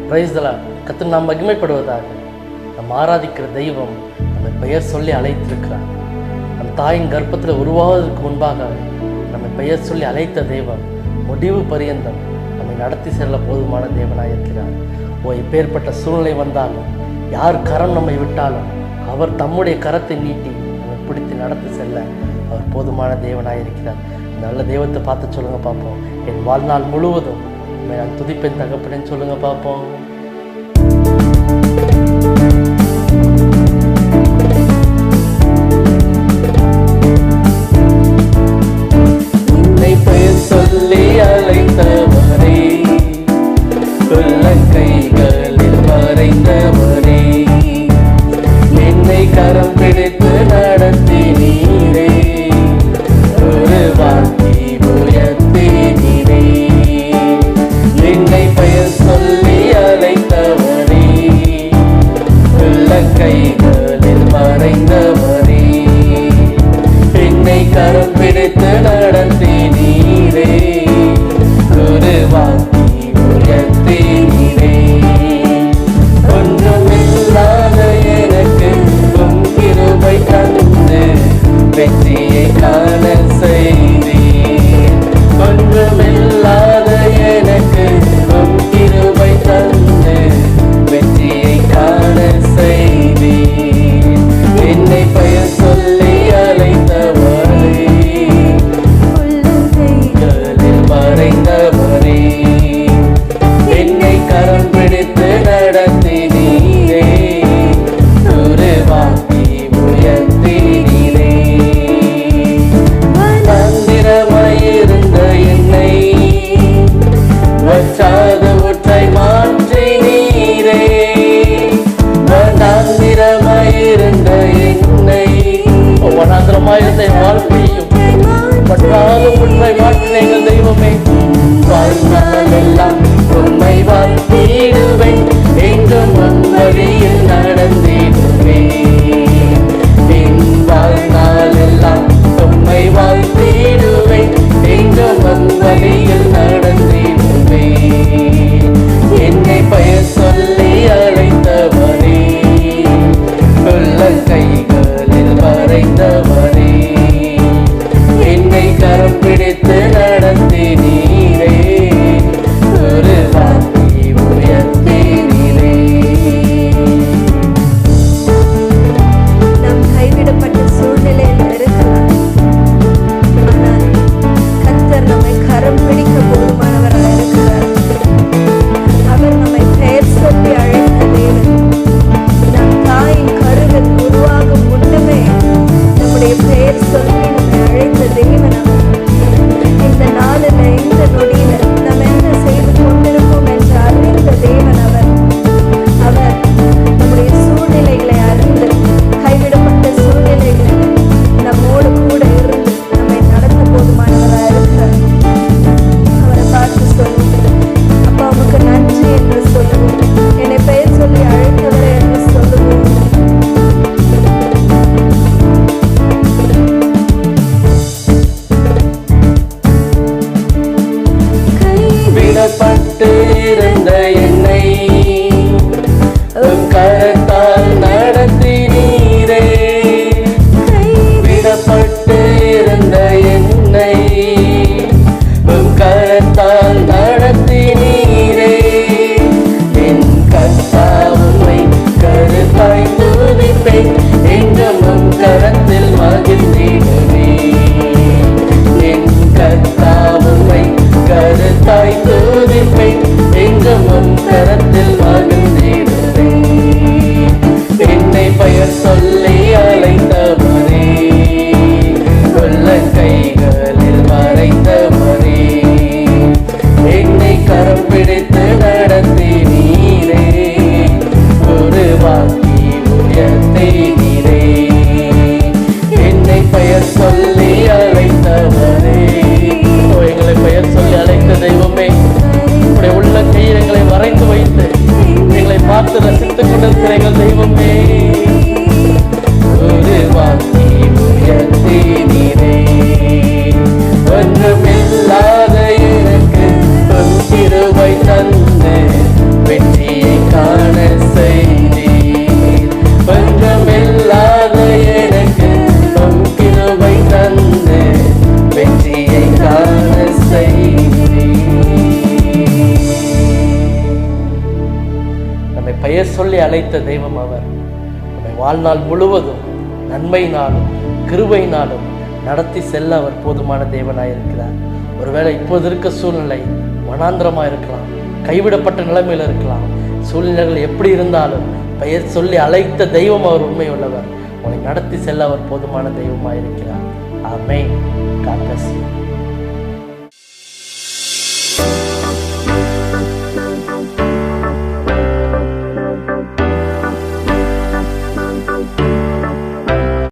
Praise the Lord. கர்த்தர் நாம் மகிமைப்படுவதாக. நாம் ஆராதிக்கிற தெய்வம் நம்மை பெயர் சொல்லி அழைத்திருக்கிறார். நம் தாயின் கர்ப்பத்தில் உருவாவதற்கு முன்பாக நம்மை பெயர் சொல்லி அழைத்த தெய்வம் முடிவு பரியந்தம் நம்மை நடத்தி செல்ல போதுமான தேவனாக இருக்கிறார். இப்பேற்பட்ட சூழ்நிலை வந்தாலும், யார் கரம் நம்மை விட்டாலும், அவர் தம்முடைய கரத்தை நீட்டி நம்மை பிடித்து நடத்தி செல்ல அவர் போதுமான தேவனாக இருக்கிறார். நல்ல தெய்வத்தை பார்த்து சொல்லுங்க பார்ப்போம். என் வாழ்நாள் முழுவதும் நான் துதிப்பேன் தகப்பனேன்னு சொல்லுங்க பார்ப்போம். என்னை பெயர் சொல்லி அழைத்தவரே, கைகளில் மறைந்தவரே, என்னை கரம் பிடித்து நடத்தினீரே, ஒரு வாக்கி உயர்த்தினீரே. என்னை பெயர் சொல்லி அழைத்தவரே, கைகளில் மறைந்தவரே, என்னை கரம் பிடித்து நடத்தினீரே, ஒரு வாக்கி உயர்த்தினீரே. ஒன்றுமில்லாத எனக்கு உம் கிருபை தந்து வெற்றியை காண செய்தீர். ஒன்றுமில்லாத எனக்கு உம் கிருபை தந்து வெற்றியை காண செய்தீர். என்னை பெயர் சொல்லி அழைத்தவரே, கைகளில் மறைந்தவரே, என்னை கரம் பிடித்து நடத்தினீரே, ஒரு வாக்கி உயர்த்தினீரே. தந்திரமாயிருந்த என்னை வற்றாத ஊற்றை மாற்றினீரே. வனாந்திரமாயிருந்த என்னை வனாந்திரமாயிருந்த வாழ்க்கையும் வற்றாத ஊற்றை மாற்றினீர்கள் தெய்வமே. வாழ்நாளெல்லாம் உம்மை வாழ்த்திடுவேன், என்றும் உம் வழியில் நடந்திடுவேன். என் வாழ்நாளெல்லாம் உம்மை வாழ்த்திடுவேன், என்றும் உம் வழியில் நடந்திடுவேன். என்னை பெயர் சொல்லி அழைத்தவரே, கைகளில் மறைந்தவரே, என்னை கரம் பிடித்து நடத்தினீரே, ஒரு வாக்கி உயர்த்தினீரே. நாம் கைவிடப்பட்ட சூழ்நிலையில் இருக்கலாம், ஆனால் கர்த்தர் நம்மை கரம் பிடிக்க போதுமானவராக இருக்கிறார். அவர் நம்மை பெயர் சொல்லி அழைத்த தேவன். நம் தாயின் கருவில் உருவாகும் முன்னமே நம்முடைய பெயர் சொல்லி நம்மை அழைத்த தேவன் அவர். இந்த நாளில் இந்த நொடியில் நாம் என்ன செய்து கொண்டிருப்போம் என்று அறிந்த தேவன் அவர். அவர் நம்முடைய சூழ்நிலைகளை அறிந்து, கைவிடப்பட்ட சூழ்நிலைகளில் நம்மோடு கூட இருந்து நம்மை நடத்த போதுமானவராக இருக்கிறார். அவரை பார்த்து சொல்லுவோம், அப்பா உமக்கு நன்றி என்று சொல்லுவோம். என்னை பெயர் சொல்லி அழைத்தவரே என்று சொல்லுவோம். விடப்பட்டு இருந்த என்னை உம் கரத்தால் நடத்தினீரே. விடப்பட்டு இருந்த என்னை உம் கரத்தால் நடத்தினீரே. என் கர்த்தர் உம்மை கருத்தாய் துதிப்பேன், என்றும் உம் கரத்தில் மகிழ்ந்திடுவேன். என் கர்த்தர் உம்மை கருத்தாய் துதிப்பேன், என்றும் பெயர் சொல்லி அழைத்த தெய்வம் அவர். நம்மை வாழ்நாள் முழுவதும் நன்மையினாலும் கிருபையினாலும் நடத்தி செல்ல அவர் போதுமான தேவனாயிருக்கிறார். ஒருவேளை இப்போது இருக்க சூழ்நிலை வனாந்திரமா இருக்கலாம், கைவிடப்பட்ட நிலைமையில் இருக்கலாம். சூழ்நிலைகள் எப்படி இருந்தாலும் பெயர் சொல்லி அழைத்த தெய்வம் அவர் உண்மை உள்ளவர். உங்களை நடத்தி செல்ல அவர் போதுமான தெய்வமாயிருக்கிறார். ஆமென். God bless you.